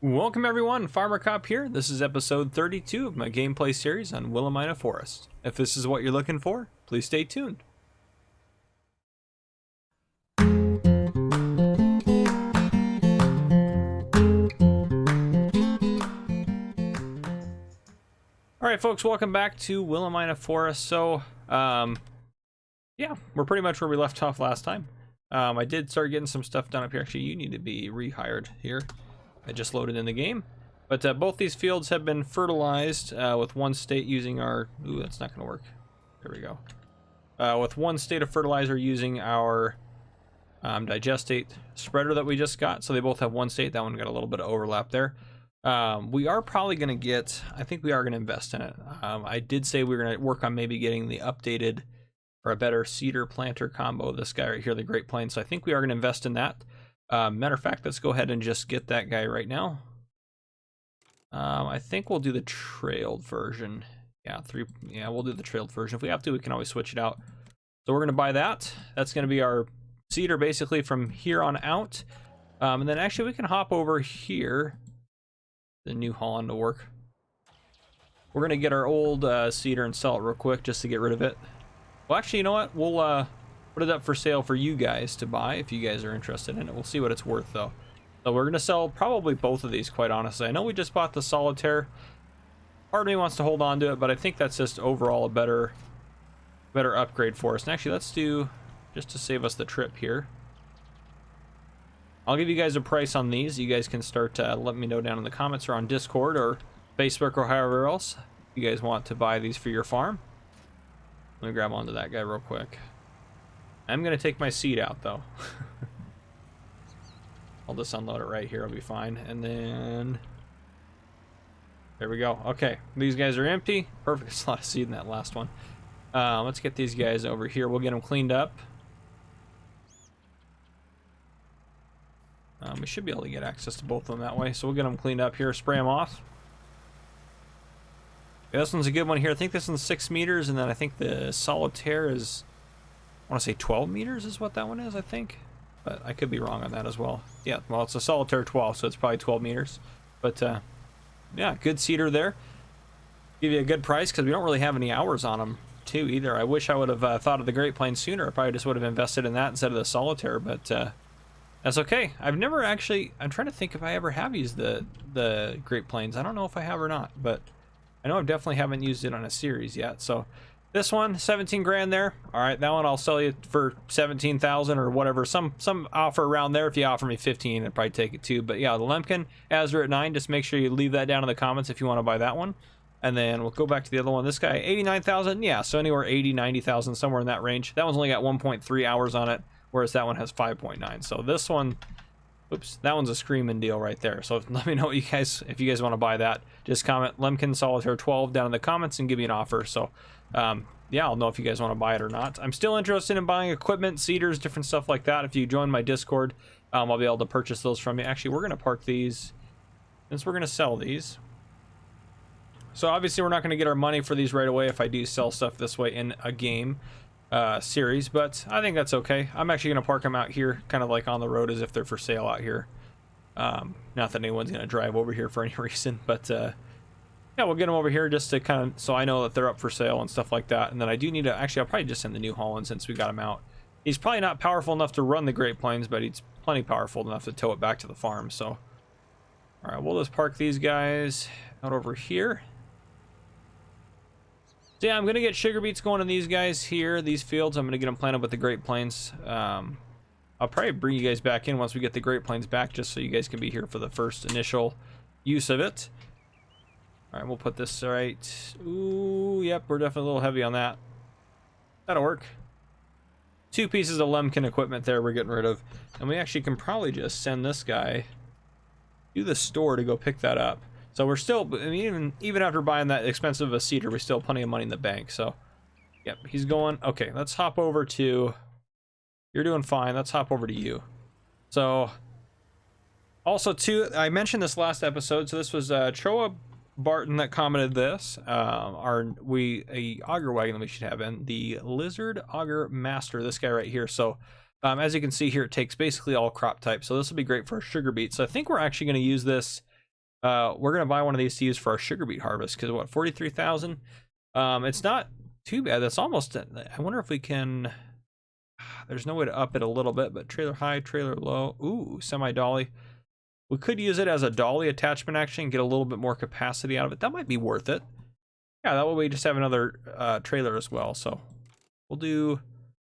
Welcome everyone, Farmer Cop here. This is episode 32 of my gameplay series on Willamina Forest. If this is what you're looking for, please stay tuned. Alright folks, welcome back to Willamina Forest. So, yeah, we're pretty much where we left off last time. I did start getting some stuff done up here. Actually, you need to be rehired here. I just loaded in the game, but both these fields have been fertilized with one state using our, ooh, that's not gonna work. There we go. With one state of fertilizer using our digestate spreader that we just got. So they both have one state. That one got a little bit of overlap there. We are probably gonna get, I think we are gonna invest in it. I did say we were gonna work on maybe getting the updated or a better cedar planter combo. This guy right here, the Great Plains. So I think we are gonna invest in that. Matter of fact, let's go ahead and just get that guy right now. I think we'll do the trailed version. Yeah, we'll do the trailed version. If we have to, we can always switch it out. So we're gonna buy that. That's gonna be our cedar basically from here on out. And then actually we can hop over here, the New Holland to work. We're gonna get our old cedar and sell it real quick just to get rid of it. Well, actually, you know what? We'll put it up for sale for you guys to buy if you guys are interested in it. We'll see what it's worth though. So we're gonna sell probably both of these, quite honestly. I know we just bought the solitaire. Part of me wants to hold on to it, but I think that's just overall a better upgrade for us. And actually, let's do, just to save us the trip here, I'll give you guys a price on these. You guys can start letting me know down in the comments or on Discord or Facebook or however else you guys want to buy these for your farm. Let me grab onto that guy real quick. I'm gonna take my seed out though. I'll just unload it right here, I'll be fine. And then there we go. Okay, these guys are empty. Perfect. There's a lot of seed in that last one. Let's get these guys over here. We'll get them cleaned up. We should be able to get access to both of them that way, so we'll get them cleaned up here, spray them off. Yeah, this one's a good one here. I think this one's 6 meters, and then I think the solitaire is, I want to say 12 meters is what that one is, I think. But I could be wrong on that as well. Yeah, well, it's a solitaire 12, so it's probably 12 meters. But, yeah, good cedar there. Give you a good price, because we don't really have any hours on them, too, either. I wish I would have thought of the Great Plains sooner. I probably just would have invested in that instead of the solitaire, but that's okay. I've never actually, I'm trying to think if I ever have used the Great Plains. I don't know if I have or not, but I know I definitely haven't used it on a series yet, so... This one, 17 grand there. All right, that one I'll sell you for 17,000 or whatever. Some offer around there. If you offer me 15, I'd probably take it too. But yeah, the Lemkin, Azure at 9. Just make sure you leave that down in the comments if you want to buy that one. And then we'll go back to the other one. This guy, 89,000. Yeah, so anywhere 80, 90,000, somewhere in that range. That one's only got 1.3 hours on it, whereas that one has 5.9. So this one, oops, that one's a screaming deal right there. So let me know what you guys, if you guys want to buy that. Just comment Lemkin Solitaire 12 down in the comments and give me an offer. So yeah, I'll know if you guys want to buy it or not. I'm still interested in buying equipment, cedars, different stuff like that. If you join my Discord, I'll be able to purchase those from you. Actually, we're going to park these since we're going to sell these. So obviously we're not going to get our money for these right away if I do sell stuff this way in a game series, but I think that's okay. I'm actually going to park them out here, kind of like on the road as if they're for sale out here. Not that anyone's going to drive over here for any reason, but yeah, we'll get them over here just to kind of, so I know that they're up for sale and stuff like that. And then I do need to, actually, I'll probably just send the New Holland since we got him out. He's probably not powerful enough to run the Great Plains, but he's plenty powerful enough to tow it back to the farm. So, all right, we'll just park these guys out over here. So yeah, I'm going to get sugar beets going in these guys here, these fields. I'm going to get them planted with the Great Plains. I'll probably bring you guys back in once we get the Great Plains back, just so you guys can be here for the first initial use of it. All right, we'll put this right. Ooh, yep, we're definitely a little heavy on that. That'll work. 2 pieces of Lemkin equipment there we're getting rid of. And we actually can probably just send this guy to the store to go pick that up. So we're still, I mean, even after buying that expensive a cedar, we still have plenty of money in the bank. So, yep, he's going. Okay, let's hop over to, you're doing fine. Let's hop over to you. So, also, too, I mentioned this last episode. So this was Choa Barton that commented this. A auger wagon that we should have in the Lizard Auger Master, this guy right here. So as you can see here, it takes basically all crop types, so this will be great for sugar beets. So I think we're actually going to use this we're gonna buy one of these to use for our sugar beet harvest, because what, 43,000? It's not too bad. That's almost, I wonder if we can, there's no way to up it a little bit, but trailer high, trailer low. Ooh, semi dolly. We could use it as a dolly attachment actually and get a little bit more capacity out of it. That might be worth it. Yeah, that way we just have another trailer as well. So we'll do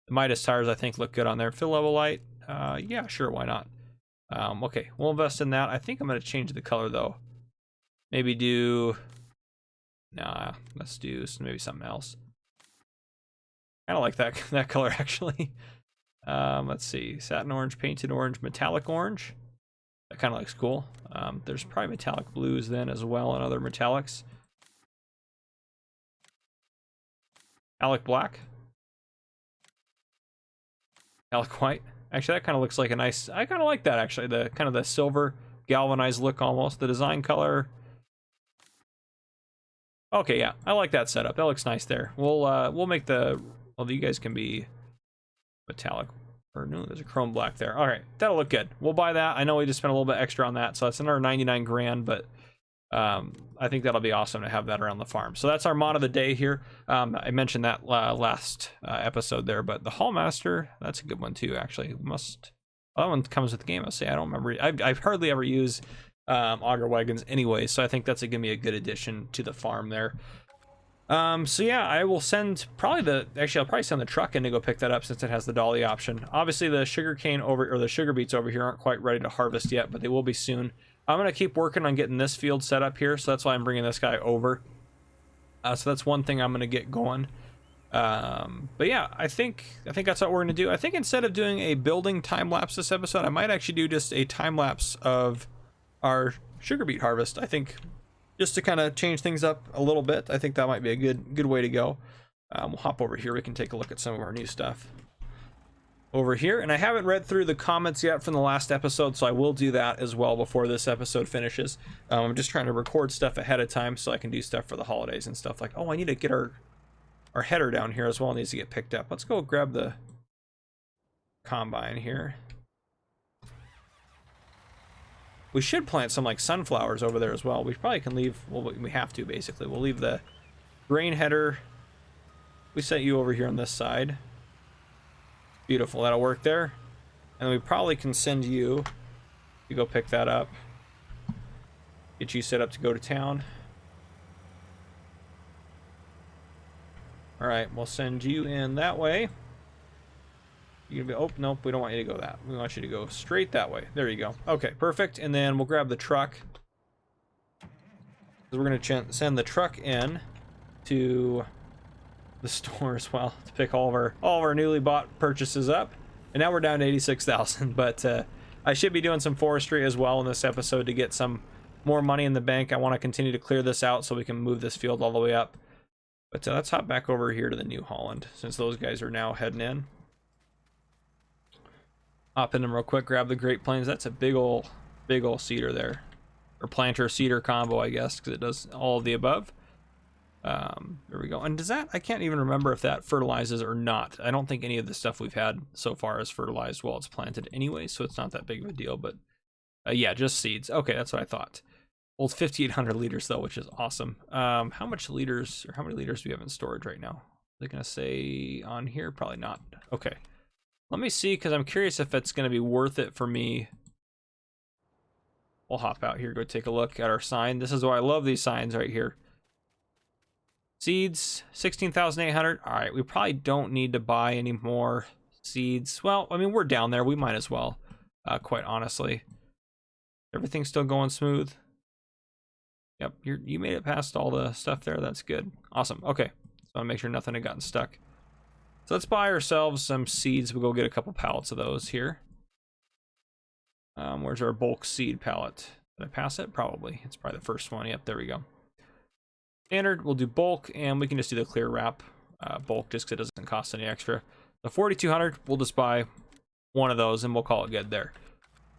the Midas tires, I think look good on there. Fill level light. Yeah, sure, why not? Okay, we'll invest in that. I think I'm going to change the color though. Maybe do, nah, let's do maybe something else. I don't like that color actually. Let's see, satin orange, painted orange, metallic orange. That kind of looks cool. There's probably metallic blues then as well and other metallics. Metallic black. Metallic white. Actually, that kind of looks like a nice, I kind of like that actually. The kind of the silver galvanized look almost. The design color. Okay, yeah, I like that setup. That looks nice there. We'll make the, well, you guys can be metallic. Or no, there's a chrome black there. All right, that'll look good. We'll buy that. I know we just spent a little bit extra on that, so that's another 99 grand, but I think that'll be awesome to have that around the farm. So that's our mod of the day here. I mentioned that last episode there, but the Hallmaster, that's a good one too, actually. Well, that one comes with the game, I say. I don't remember. I've hardly ever used auger wagons anyway, so I think that's going to be a good addition to the farm there. So yeah, I will send probably I'll probably send the truck in to go pick that up since it has the dolly option. Obviously the sugar cane or the sugar beets over here aren't quite ready to harvest yet, but they will be soon. I'm going to keep working on getting this field set up here, so that's why I'm bringing this guy over. So that's one thing I'm going to get going. But yeah, I think that's what we're going to do. I think instead of doing a building time lapse this episode, I might actually do just a time lapse of our sugar beet harvest. I think just to kind of change things up a little bit. I think that might be a good way to go. We'll hop over here. We can take a look at some of our new stuff over here. And I haven't read through the comments yet from the last episode, so I will do that as well before this episode finishes. I'm just trying to record stuff ahead of time so I can do stuff for the holidays and stuff like, oh, I need to get our header down here as well. It needs to get picked up. Let's go grab the combine here. We should plant some like sunflowers over there as well. We probably can leave, well, we have to basically. We'll leave the grain header. We set you over here on this side. Beautiful, that'll work there. And we probably can send you to go pick that up. Get you set up to go to town. All right, we'll send you in that way. You're gonna be, oh, nope, we don't want you to go that. We want you to go straight that way. There you go. Okay, perfect. And then we'll grab the truck. We're gonna send the truck in to the store as well to pick all of our newly bought purchases up. And now we're down to 86,000. But I should be doing some forestry as well in this episode to get some more money in the bank. I want to continue to clear this out so we can move this field all the way up. But let's hop back over here to the New Holland since those guys are now heading in. Hop in them real quick, grab the Great Plains. That's a big ol' cedar there, or planter cedar combo, I guess, because it does all of the above. There we go. And does that, I can't even remember if that fertilizes or not. I don't think any of the stuff we've had so far is fertilized while it's planted anyway, so it's not that big of a deal. But yeah, just seeds. Okay, that's what I thought. Well, it's 5,800 liters though, which is awesome. How much liters, or how many liters do we have in storage right now? They're gonna say on here, probably not. Okay. Let me see, because I'm curious if it's going to be worth it for me. We'll hop out here, go take a look at our sign. This is why I love these signs right here. Seeds, 16,800. All right, we probably don't need to buy any more seeds. Well, I mean, we're down there. We might as well, quite honestly. Everything's still going smooth. Yep, you made it past all the stuff there. That's good. Awesome. Okay, so I want to make sure nothing had gotten stuck. So let's buy ourselves some seeds. We'll go get a couple pallets of those here. Where's our bulk seed pallet? Did I pass it? Probably. It's probably the first one. Yep, there we go. Standard, we'll do bulk, and we can just do the clear wrap bulk just because it doesn't cost any extra. The 4,200, we'll just buy one of those, and we'll call it good there.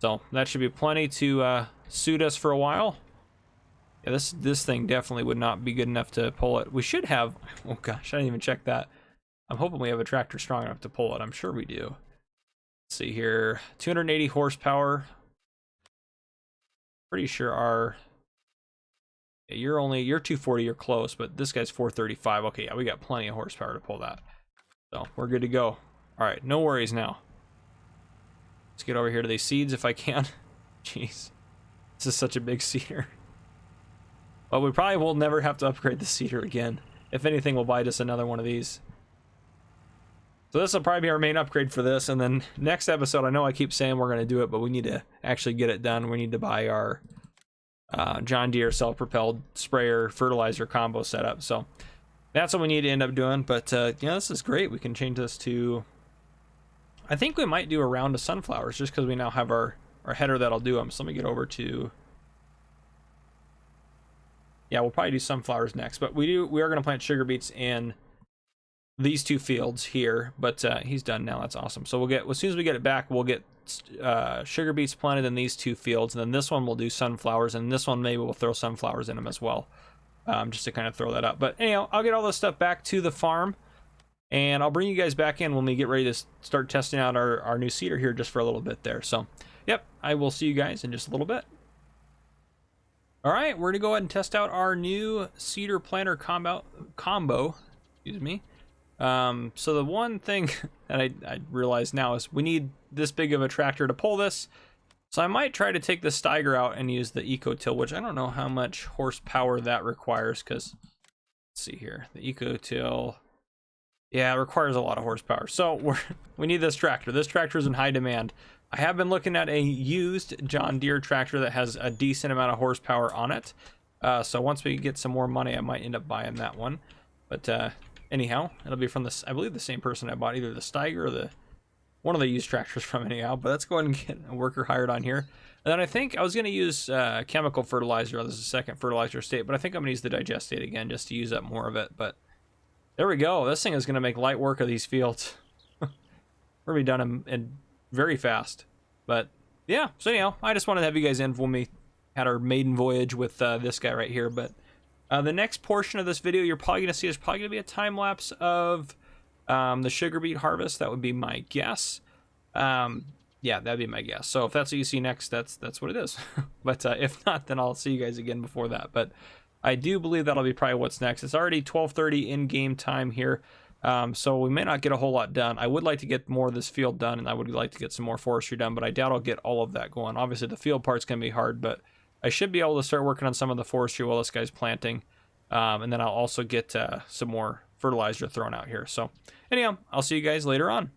So that should be plenty to suit us for a while. Yeah, this thing definitely would not be good enough to pull it. We should have, oh gosh, I didn't even check that. I'm hoping we have a tractor strong enough to pull it. I'm sure we do. Let's see here. 280 horsepower. Pretty sure our Yeah, you're 240, you're close, but this guy's 435. Okay, yeah, we got plenty of horsepower to pull that. So we're good to go. All right, no worries now. Let's get over here to these seeds if I can. Jeez, this is such a big seeder. Well, we probably will never have to upgrade the seeder again. If anything, we'll buy just another one of these. So this will probably be our main upgrade for this, and then next episode, I know I keep saying we're going to do it, but we need to actually get it done. We need to buy our John Deere self-propelled sprayer fertilizer combo setup. So that's what we need to end up doing. But yeah, this is great. We can change this to, I think we might do a round of sunflowers just because we now have our header that'll do them. So let me get over to, yeah, we'll probably do sunflowers next, but we are going to plant sugar beets in these two fields here, but he's done now. That's awesome. So we'll get, as soon as we get it back, we'll get sugar beets planted in these two fields, and then this one we'll do sunflowers, and this one maybe we'll throw sunflowers in them as well, just to kind of throw that up. But anyhow, I'll get all this stuff back to the farm, and I'll bring you guys back in when we get ready to start testing out our new seeder here just for a little bit there. So yep, I will see you guys in just a little bit. All right, we're gonna go ahead and test out our new seeder planter combo, excuse me. So the one thing that I realize now is we need this big of a tractor to pull this. So I might try to take the Steiger out and use the Eco-Till, which I don't know how much horsepower that requires, because let's see here, the Eco-Till, yeah, it requires a lot of horsepower. So we need this tractor. This tractor is in high demand. I have been looking at a used John Deere tractor that has a decent amount of horsepower on it. So once we get some more money, I might end up buying that one. But anyhow, it'll be from this, I believe, the same person I bought either the Steiger or one of the used tractors from anyhow. But let's go ahead and get a worker hired on here. And then I think I was going to use chemical fertilizer. This is a second fertilizer state, but I think I'm going to use the digestate again just to use up more of it. But there we go. This thing is going to make light work of these fields. We're going to be done in very fast. But yeah, so anyhow, I just wanted to have you guys in when we had our maiden voyage with this guy right here. But the next portion of this video you're probably going to see is probably going to be a time lapse of the sugar beet harvest. That would be my guess. Yeah, that'd be my guess. So if that's what you see next, that's what it is. But if not, then I'll see you guys again before that. But I do believe that'll be probably what's next. It's already 12:30 in game time here. So we may not get a whole lot done. I would like to get more of this field done, and I would like to get some more forestry done, but I doubt I'll get all of that going. Obviously the field part's going to be hard, but I should be able to start working on some of the forestry while this guy's planting. And then I'll also get some more fertilizer thrown out here. So anyhow, I'll see you guys later on.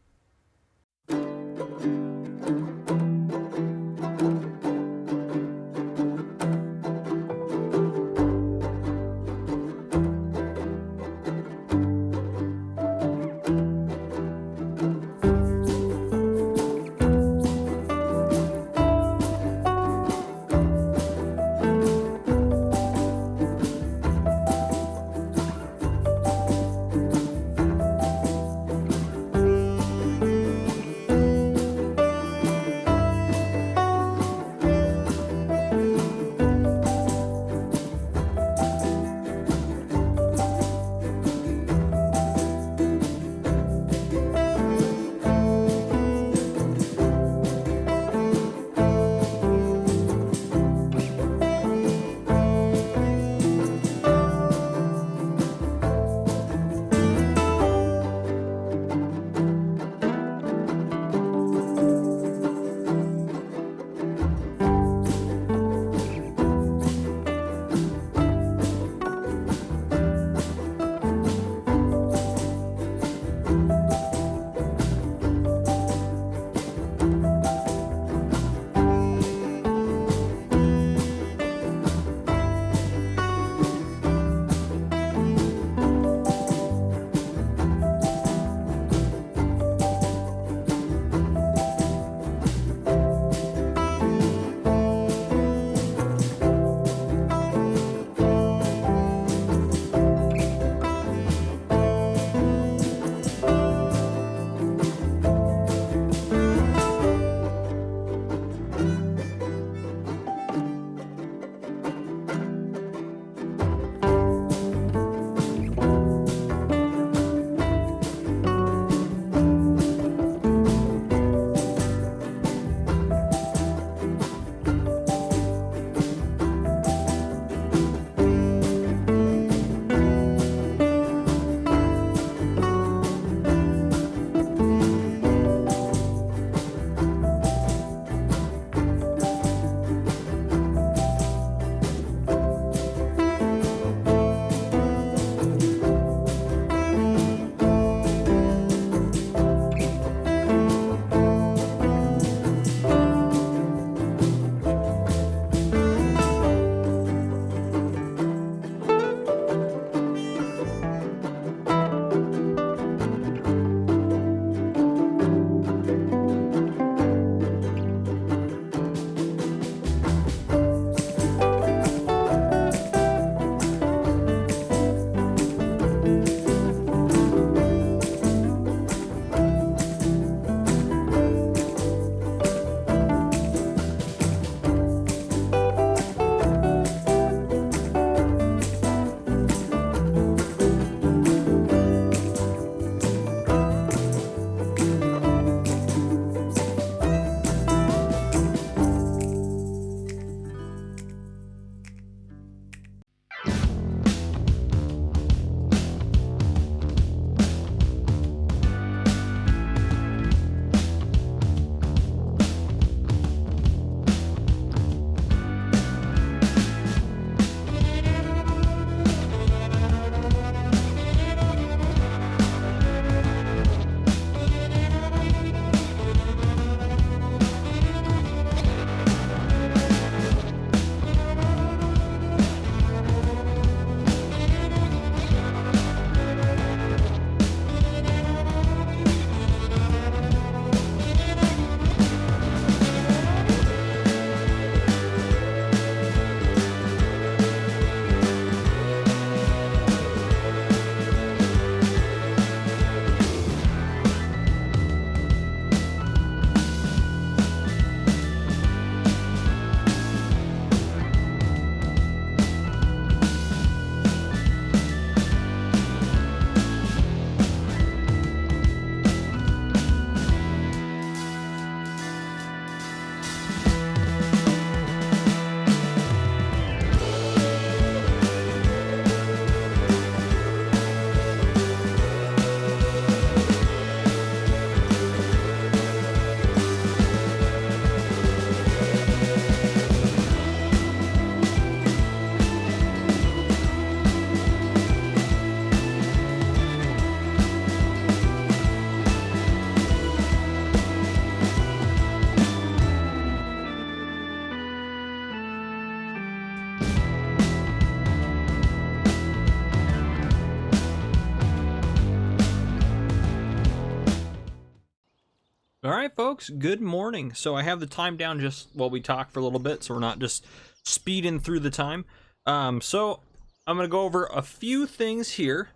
right, folks, good morning. So I have the time down just while we talk for a little bit, so we're not just speeding through the time. So I'm going to go over a few things here.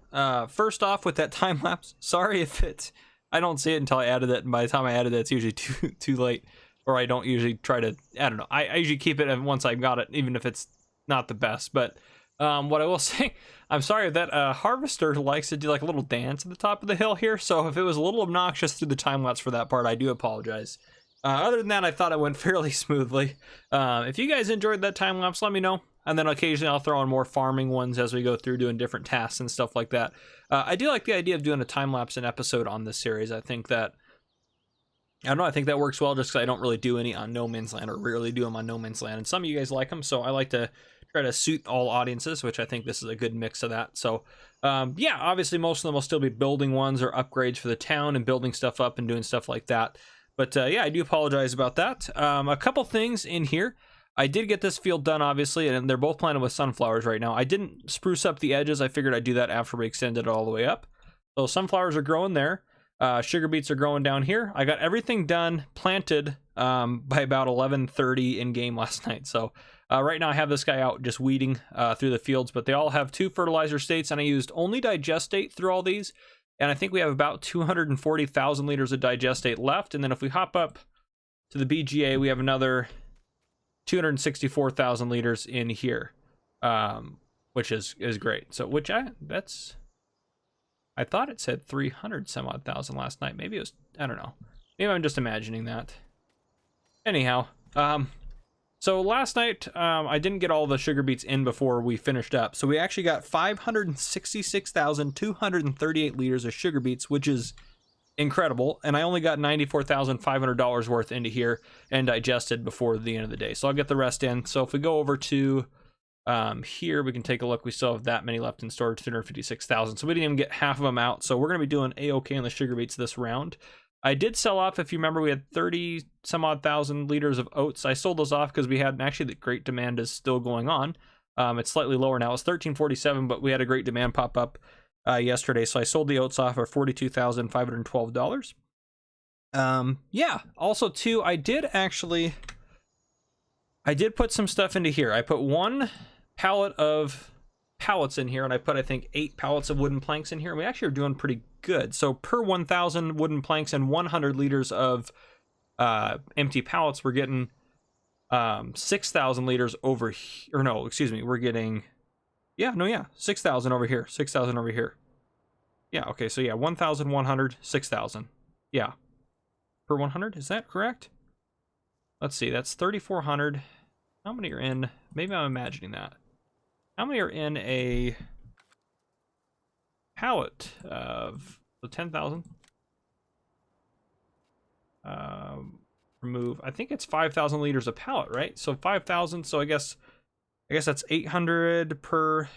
First off, with that time lapse, sorry if I don't see it until I added it, and by the time I added it, it's usually too late, or I don't usually try to, I don't know. I usually keep it once I got it, even if it's not the best. But what I will say, I'm sorry that harvester likes to do like a little dance at the top of the hill here, so if it was a little obnoxious through the time lapse for that part, I do apologize. Other than that, I thought it went fairly smoothly. If you guys enjoyed that time lapse, let me know, and then occasionally I'll throw in more farming ones as we go through doing different tasks and stuff like that. I do like the idea of doing a time lapse an episode on this series. I think that, I don't know, I think that works well just because I don't really do any on No Man's Land, or rarely do them on No Man's Land, and some of you guys like them, so I like to try to suit all audiences, which I think this is a good mix of that. So yeah, obviously most of them will still be building ones or upgrades for the town and building stuff up and doing stuff like that. But yeah, I do apologize about that. A couple things in here. I did get this field done, obviously, and they're both planted with sunflowers right now. I didn't spruce up the edges. I figured I'd do that after we extended it all the way up. So sunflowers are growing there. Sugar beets are growing down here. I got everything done, planted by about 11:30 in game last night. So right now I have this guy out just weeding through the fields, but they all have 2 fertilizer states, and I used only digestate through all these. And I think we have about 240,000 liters of digestate left. And then if we hop up to the BGA, we have another 264,000 liters in here, which is great. So I thought it said 300 some odd thousand last night. Maybe it was, I don't know. Maybe I'm just imagining that. Anyhow, so last night I didn't get all the sugar beets in before we finished up. So we actually got 566,238 liters of sugar beets, which is incredible. And I only got $94,500 worth into here and digested before the end of the day. So I'll get the rest in. So if we go over to here, we can take a look. We still have that many left in storage, 356,000. So we didn't even get half of them out. So we're going to be doing A-OK on the sugar beets this round. I did sell off, if you remember, we had 30 some odd thousand liters of oats. I sold those off because we had, actually the great demand is still going on. It's slightly lower now. It's 1347, but we had a great demand pop up yesterday. So I sold the oats off for $42,512. Yeah, also too, I did put some stuff into here. I put 1 pallet of pallets in here, and I put, I think, 8 pallets of wooden planks in here, and we actually are doing pretty good. So per 1,000 wooden planks and 100 liters of empty pallets, we're getting 6,000 liters over here, or no, excuse me, we're getting, 6,000 over here, 6,000 over here. Yeah, okay, so yeah, 1,100, 6,000. Yeah, per 100, is that correct? Let's see, that's 3,400. How many are in, maybe I'm imagining that. How many are in a pallet of 10,000? Remove, I think it's 5,000 liters a pallet, right? So 5,000, so I guess that's 800 per,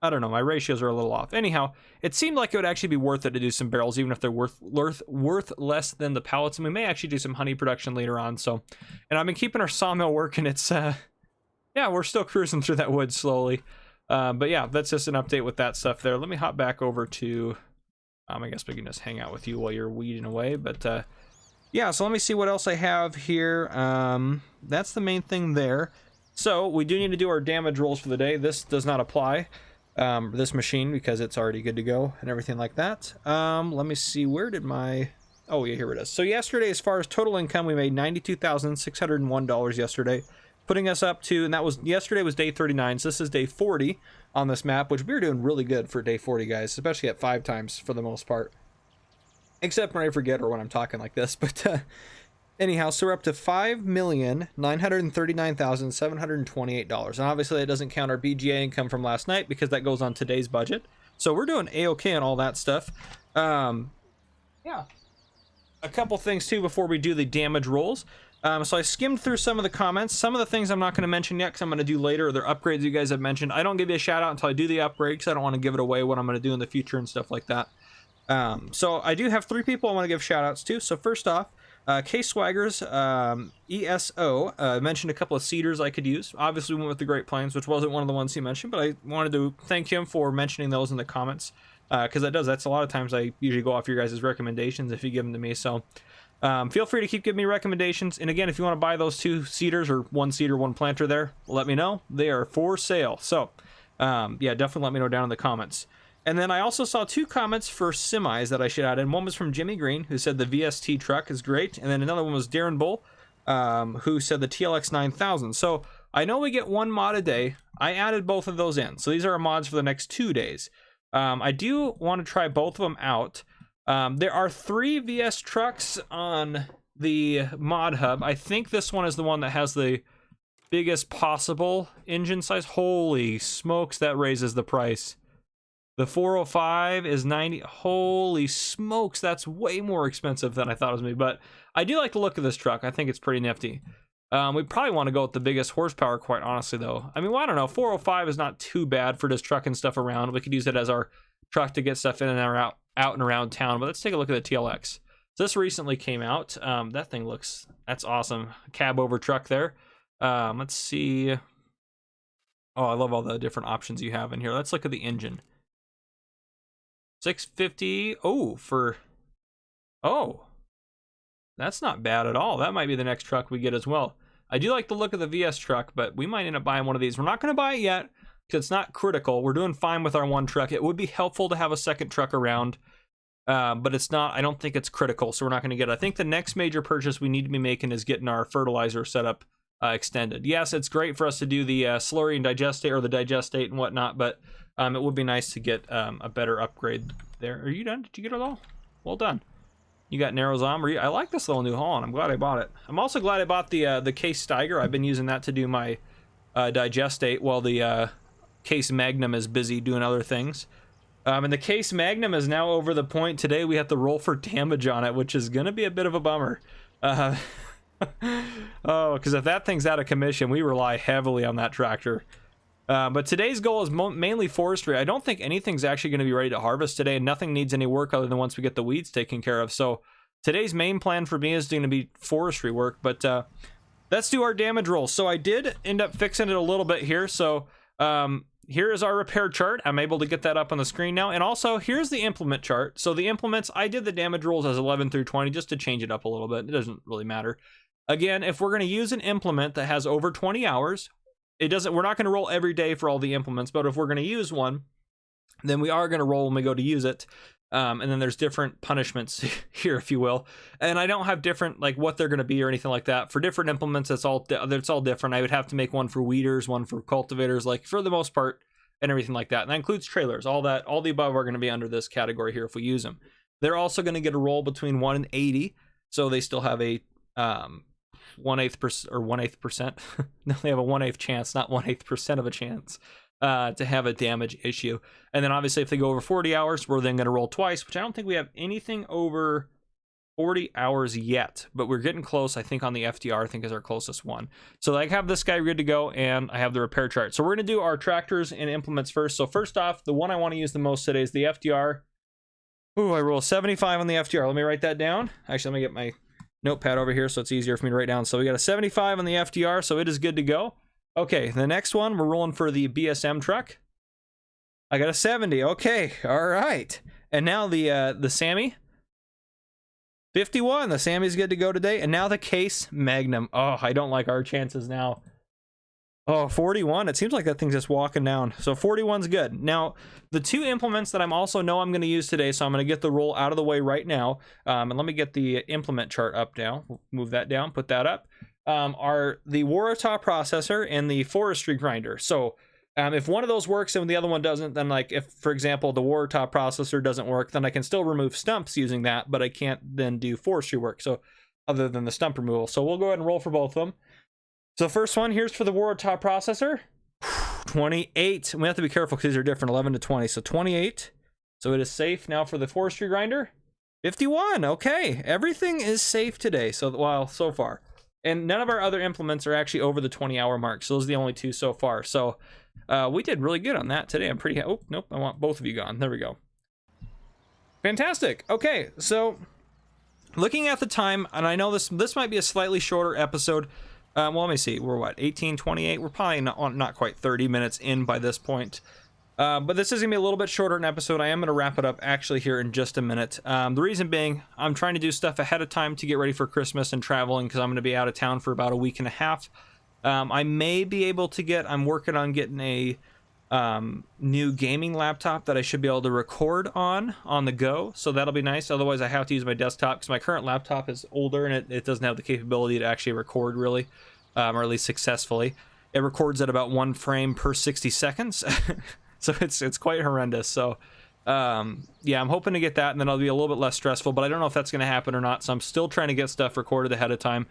I don't know, my ratios are a little off. Anyhow, it seemed like it would actually be worth it to do some barrels, even if they're worth less than the pallets, and we may actually do some honey production later on. So, and I've been keeping our sawmill working. It's yeah, we're still cruising through that wood slowly. But yeah, that's just an update with that stuff there. Let me hop back over to, I guess we can just hang out with you while you're weeding away. But yeah, so let me see what else I have here. That's the main thing there. So we do need to do our damage rolls for the day. This does not apply, this machine, because it's already good to go and everything like that. Let me see, where did my, oh yeah, here it is. So yesterday, as far as total income, we made $92,601 yesterday, putting us up to, and that was, yesterday was day 39, so this is day 40 on this map, which we're doing really good for day 40, guys, especially at 5 times for the most part, except when I forget or when I'm talking like this. But anyhow, so we're up to $5,939,728, and obviously that doesn't count our BGA income from last night because that goes on today's budget. So we're doing A-OK and all that stuff. Yeah, a couple things too before we do the damage rolls. So I skimmed through some of the comments. Some of the things I'm not going to mention yet because I'm going to do later, or they're upgrades you guys have mentioned. I don't give you a shout out until I do the upgrade because I don't want to give it away what I'm going to do in the future and stuff like that. So I do have 3 people I want to give shout outs to. So first off, K Swaggers, ESO, mentioned a couple of cedars I could use. Obviously we went with the Great Plains, which wasn't one of the ones he mentioned, but I wanted to thank him for mentioning those in the comments, because that's a lot of times I usually go off your guys' recommendations if you give them to me. So Feel free to keep giving me recommendations. And again, if you want to buy those 2 seeders or 1 seeder, 1 planter there, let me know. They are for sale. So, yeah, definitely let me know down in the comments. And then I also saw 2 comments for semis that I should add in. One was from Jimmy Green, who said the VST truck is great. And then another one was Darren Bull, who said the TLX 9000. So I know we get 1 mod a day. I added both of those in. So these are our mods for the next 2 days. I do want to try both of them out. There are 3 VS trucks on the mod hub. I think this one is the one that has the biggest possible engine size. Holy smokes, that raises the price. The 405 is 90. Holy smokes, that's way more expensive than I thought it was going to be. But I do like the look of this truck. I think it's pretty nifty. We probably want to go with the biggest horsepower, quite honestly, though. I mean, well, I don't know. 405 is not too bad for just trucking stuff around. We could use it as our truck to get stuff in and out and around town. But let's take a look at the TLX. So this recently came out. That thing looks, that's awesome. Cab over truck there. Let's see. Oh, I love all the different options you have in here. Let's look at the engine. 650. Oh, that's not bad at all. That might be the next truck we get as well. I do like the look of the VS truck, but we might end up buying one of these. We're not going to buy it yet because it's not critical. We're doing fine with our 1 truck. It would be helpful to have a second truck around, but it's not. I don't think it's critical, so we're not going to get it. I think the next major purchase we need to be making is getting our fertilizer setup extended. Yes, it's great for us to do the slurry and digestate, or the digestate and whatnot, but it would be nice to get a better upgrade there. Are you done? Did you get it all? Well done. You got narrows on. I like this little New Holland. I'm glad I bought it. I'm also glad I bought the Case Steiger. I've been using that to do my digestate while the Case Magnum is busy doing other things. And the Case Magnum is now over the point. Today we have to roll for damage on it, which is going to be a bit of a bummer. Oh, because if that thing's out of commission, we rely heavily on that tractor. But today's goal is mainly forestry. I don't think anything's actually going to be ready to harvest today, and nothing needs any work other than once we get the weeds taken care of. So today's main plan for me is going to be forestry work, but let's do our damage roll. So I did end up fixing it a little bit here. So here is our repair chart. I'm able to get that up on the screen now. And also here's the implement chart. So the implements, I did the damage rolls as 11 through 20 just to change it up a little bit. It doesn't really matter. Again, if we're going to use an implement that has over 20 hours, we're not going to roll every day for all the implements, but if we're going to use one, then we are going to roll when we go to use it. And then there's different punishments here, if you will. And I don't have different, like, what they're going to be or anything like that. For different implements, it's all different. I would have to make one for weeders, one for cultivators, like, for the most part, and everything like that. And that includes trailers. All the above are going to be under this category here if we use them. They're also going to get a roll between 1 and 80, so they still have a 1/8%. No, they have a 1/8 chance, not 1/8% of a chance to have a damage issue. And then obviously if they go over 40 hours, we're then going to roll twice, which I don't think we have anything over 40 hours yet, but we're getting close. I think on the FDR, I think is our closest one. So I have this guy good to go, and I have the repair chart. So we're going to do our tractors and implements first. So first off, the one I want to use the most today is the FDR. Ooh, I roll 75 on the FDR. Let me write that down. Actually, let me get my notepad over here so it's easier for me to write down. So we got a 75 on the FDR, so it is good to go. Okay, the next one, we're rolling for the BSM truck. I got a 70. Okay, all right. And now the Sammy. 51. The Sammy's good to go today. And now the Case Magnum. Oh, I don't like our chances now. Oh, 41. It seems like that thing's just walking down. So 41's good. Now, the 2 implements that I'm also know I'm going to use today, so I'm going to get the roll out of the way right now. And let me get the implement chart up now. We'll move that down, put that up. Are the Waratah processor and the forestry grinder. So if one of those works and the other one doesn't, then, like, if, for example, the Waratah processor doesn't work, then I can still remove stumps using that, but I can't then do forestry work, so other than the stump removal. So we'll go ahead and roll for both of them. So first one, here's for the Waratah processor. 28. We have to be careful because these are different, 11 to 20. So 28. So it is safe. Now for the forestry grinder. 51. Okay. Everything is safe today. So, well, so far. And none of our other implements are actually over the 20-hour mark. So those are the only 2 so far. So we did really good on that today. I'm pretty... Oh, nope. I want both of you gone. There we go. Fantastic. Okay. So looking at the time, and I know this might be a slightly shorter episode. Well, let me see. We're what? 18:28. We're probably not quite 30 minutes in by this point. But this is gonna be a little bit shorter an episode. I am gonna wrap it up actually here in just a minute. The reason being, I'm trying to do stuff ahead of time to get ready for Christmas and traveling, because I'm gonna be out of town for about a week and a half. I may be able to I'm working on getting a new gaming laptop that I should be able to record on the go, so that'll be nice. Otherwise I have to use my desktop, because my current laptop is older and it doesn't have the capability to actually record really, or at least successfully. It records at about 1 frame per 60 seconds. So it's quite horrendous. So yeah, I'm hoping to get that, and then I'll be a little bit less stressful, but I don't know if that's going to happen or not. So I'm still trying to get stuff recorded ahead of time.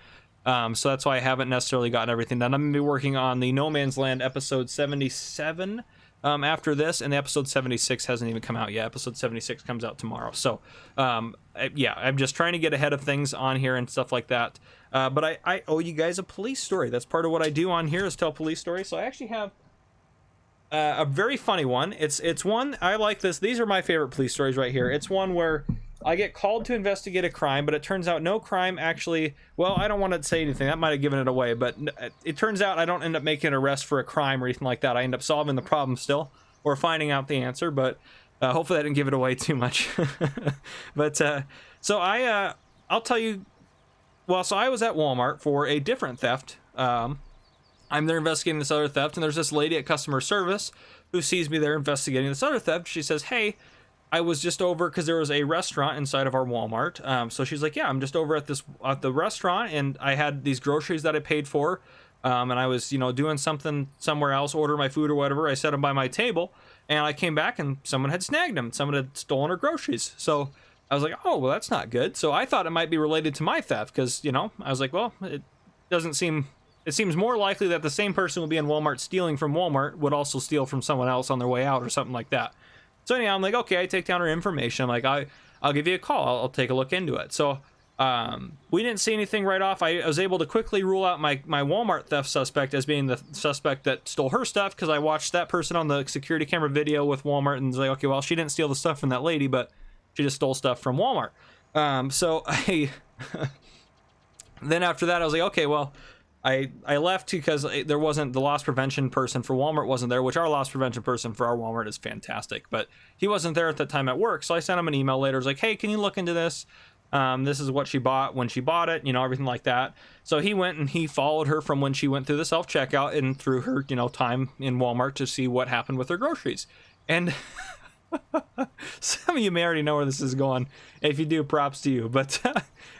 So that's why I haven't necessarily gotten everything done. I'm going to be working on the No Man's Land episode 77 after this, and the episode 76 hasn't even come out yet. Episode 76 comes out tomorrow. So yeah, I'm just trying to get ahead of things on here and stuff like that. But I owe you guys a police story. That's part of what I do on here, is tell police stories. So I actually have a very funny one. It's one, I like this. These are my favorite police stories right here. It's one where I get called to investigate a crime, but it turns out no crime actually, well, I don't want to say anything, that might have given it away, but it turns out I don't end up making an arrest for a crime or anything like that. I end up solving the problem still, or finding out the answer, but hopefully I didn't give it away too much. But so I'll tell you, well, so I was at Walmart for a different theft. I'm there investigating this other theft, and there's this lady at customer service who sees me there investigating this other theft. She says, hey, I was just over, because there was a restaurant inside of our Walmart. So she's like, yeah, I'm just over at the restaurant, and I had these groceries that I paid for, and I was, doing something somewhere else, order my food or whatever. I set them by my table, and I came back, and someone had snagged them. Someone had stolen her groceries. So I was like, oh, well, that's not good. So I thought it might be related to my theft, because, I was like, well, it seems more likely that the same person would be in Walmart stealing from Walmart would also steal from someone else on their way out or something like that. So anyhow, I'm like, okay, I take down her information. I'm like, I'll give you a call. I'll take a look into it. So we didn't see anything right off. I was able to quickly rule out my Walmart theft suspect as being the suspect that stole her stuff, because I watched that person on the security camera video with Walmart, and was like, okay, well, she didn't steal the stuff from that lady, but she just stole stuff from Walmart. So then after that, I was like, okay, well, I left because there wasn't, the loss prevention person for Walmart wasn't there, which our loss prevention person for our Walmart is fantastic, but he wasn't there at the time at work. So I sent him an email later. I was like, hey, can you look into this? This is what she bought when she bought it, everything like that. So he went and he followed her from when she went through the self-checkout and through her, time in Walmart to see what happened with her groceries. And some of you may already know where this is going. If you do, props to you. But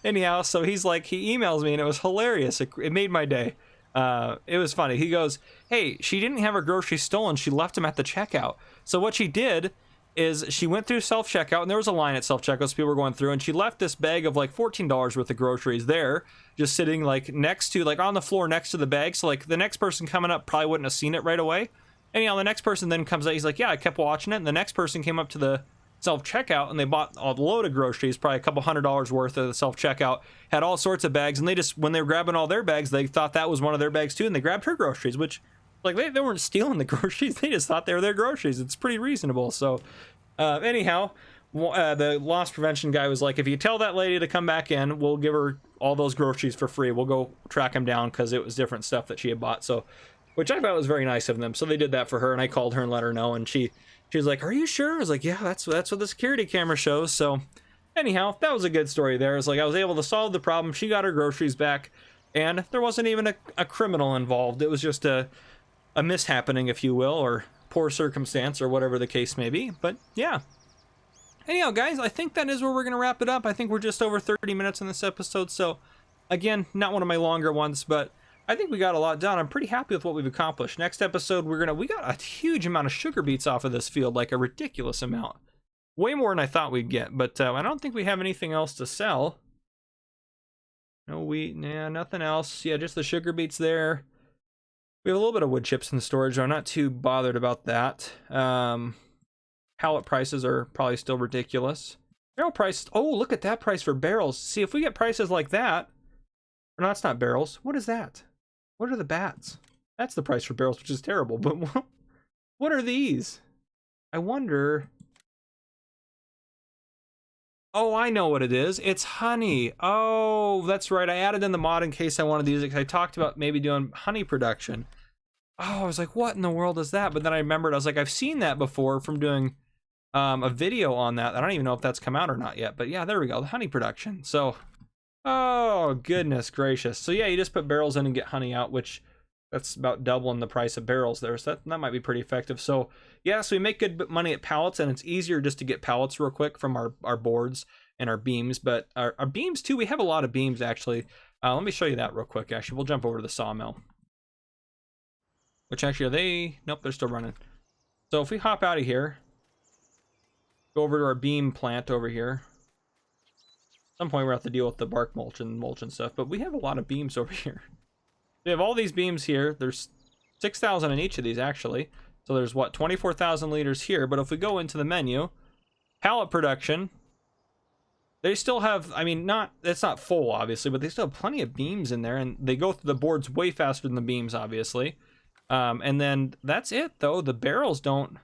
anyhow, so he emails me, and it was hilarious. It made my day. It was funny. He goes, hey, she didn't have her groceries stolen. She left them at the checkout. So what she did is she went through self-checkout, and there was a line at self-checkout, so people were going through, and she left this bag of like $14 worth of groceries there, just sitting like next to, like on the floor next to the bag. So like the next person coming up probably wouldn't have seen it right away. Anyhow, the next person then comes out. He's like, yeah, I kept watching it. And the next person came up to the self-checkout, and they bought a load of groceries, probably a couple $100 worth of the self-checkout, had all sorts of bags. And they just, when they were grabbing all their bags, they thought that was one of their bags too. And they grabbed her groceries, which, like, they weren't stealing the groceries. They just thought they were their groceries. It's pretty reasonable. So anyhow, the loss prevention guy was like, if you tell that lady to come back in, we'll give her all those groceries for free. We'll go track them down, because it was different stuff that she had bought. So, which I thought was very nice of them. So they did that for her, and I called her and let her know, and she was like, are you sure? I was like, yeah, that's what the security camera shows. So anyhow, that was a good story there. It's like I was able to solve the problem. She got her groceries back, and there wasn't even a criminal involved. It was just a mishappening, if you will, or poor circumstance, or whatever the case may be. But yeah. Anyhow, guys, I think that is where we're going to wrap it up. I think we're just over 30 minutes in this episode. So again, not one of my longer ones, but I think we got a lot done. I'm pretty happy with what we've accomplished. Next episode, we got a huge amount of sugar beets off of this field, like a ridiculous amount. Way more than I thought we'd get, but I don't think we have anything else to sell. No wheat, nah, nothing else. Yeah, just the sugar beets there. We have a little bit of wood chips in the storage, though. I'm not too bothered about that. Pallet prices are probably still ridiculous. Barrel prices, oh, look at that price for barrels. See, if we get prices like that, or no, it's not barrels. What is that? What are the bats? That's the price for barrels, which is terrible. But what are these? I wonder. Oh, I know what it is. It's honey. Oh, that's right. I added in the mod in case I wanted to use it, because I talked about maybe doing honey production. Oh, I was like, what in the world is that? But then I remembered, I was like, I've seen that before from doing a video on that. I don't even know if that's come out or not yet. But yeah, there we go. The honey production. So, oh, goodness gracious. So yeah, you just put barrels in and get honey out, which that's about doubling the price of barrels there. So that might be pretty effective. So yeah, so we make good money at pallets, and it's easier just to get pallets real quick from our boards and our beams. But our beams too, we have a lot of beams actually. Let me show you that real quick. Actually, we'll jump over to the sawmill. Which actually, are they? Nope, they're still running. So if we hop out of here, go over to our beam plant over here. At some point we're going to have to deal with the bark mulch and stuff, but we have a lot of beams over here. We have all these beams here. There's 6,000 in each of these actually. So there's what, 24,000 liters here. But if we go into the menu, pallet production, they still have, I mean, it's not full obviously, but they still have plenty of beams in there, and they go through the boards way faster than the beams obviously. And then that's it though. The barrels don't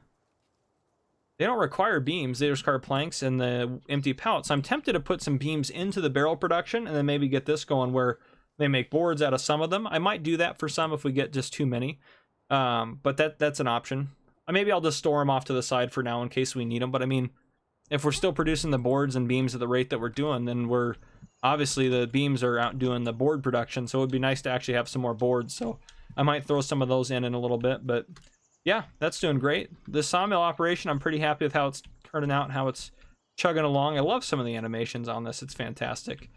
require beams. They just require planks and the empty pallets. So I'm tempted to put some beams into the barrel production and then maybe get this going where they make boards out of some of them. I might do that for some if we get just too many. But that's an option. Maybe I'll just store them off to the side for now in case we need them. But I mean, if we're still producing the boards and beams at the rate that we're doing, then we're obviously the beams are outdoing the board production. So it would be nice to actually have some more boards. So I might throw some of those in a little bit, but yeah, that's doing great. The sawmill operation, I'm pretty happy with how it's turning out and how it's chugging along. I love some of the animations on this. It's fantastic.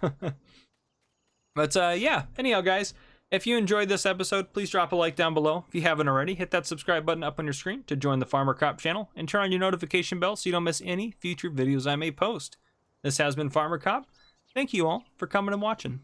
But yeah, anyhow, guys, if you enjoyed this episode, please drop a like down below. If you haven't already, hit that subscribe button up on your screen to join the Farmer Cop channel and turn on your notification bell so you don't miss any future videos I may post. This has been Farmer Cop. Thank you all for coming and watching.